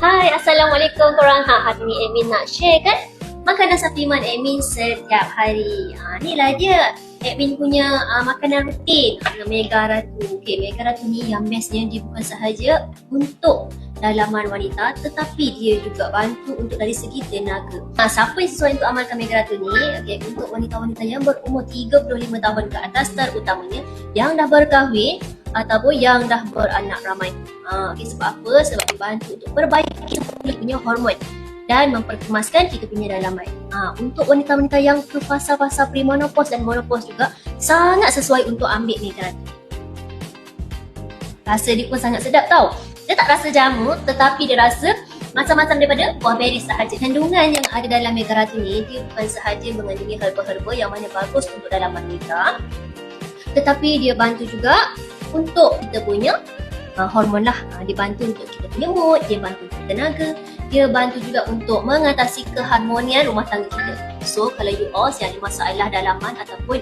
Hai, Assalamualaikum korang. Hari ni admin nak share kan makanan suplemen admin setiap hari. Inilah dia admin punya makanan rutin Mega Ratu. Okay, Mega Ratu ni yang bestnya dia bukan sahaja untuk dalaman wanita tetapi dia juga bantu untuk dari segi tenaga. Siapa yang sesuai untuk amalkan Mega Ratu ni? Okay, untuk wanita-wanita yang berumur 35 tahun ke atas terutamanya yang dah berkahwin ataupun yang dah beranak ramai. Okay, sebab apa? Sebab dibantu untuk perbaiki kita punya hormon dan memperkemaskan kita punya dalaman. Untuk wanita-wanita yang ke fasa-fasa premenopause dan menopause juga sangat sesuai untuk ambil Mega Ratu. Rasa dia pun sangat sedap tau. Dia tak rasa jamu tetapi dia rasa macam-macam daripada buah beri sahaja. Kandungan yang ada dalam Mega Ratu ni dia bukan sahaja mengandungi herba-herba yang mana bagus untuk dalaman kita, tetapi dia bantu juga untuk kita punya hormon lah. Dia bantu untuk kita punya mood, dia bantu untuk tenaga, dia bantu juga untuk mengatasi keharmonian rumah tangga kita. So kalau you all yang ada masalah dalaman ataupun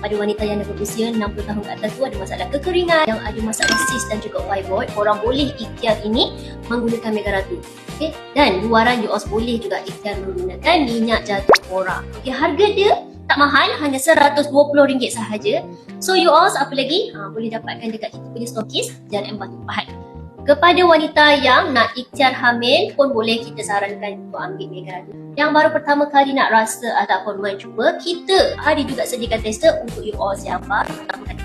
pada wanita yang dah berusia 60 tahun ke atas tu ada masalah kekeringan, yang ada masalah sis dan juga fibroid, korang boleh ikhtiar ini menggunakan Mega Ratu. Okay? Dan luaran you all boleh juga ikhtiar menggunakan minyak jagung orang. Okay, harga dia tak mahal, hanya RM120 sahaja. So you all apa lagi? Boleh dapatkan dekat kita punya stokis Jalan Batu Pahat. Kepada wanita yang nak ikhtiar hamil pun boleh kita sarankan untuk ambil Mega Ratu. Yang baru pertama kali nak rasa ataupun mencuba, kita ada juga sediakan tester untuk you all yang baru pertama kali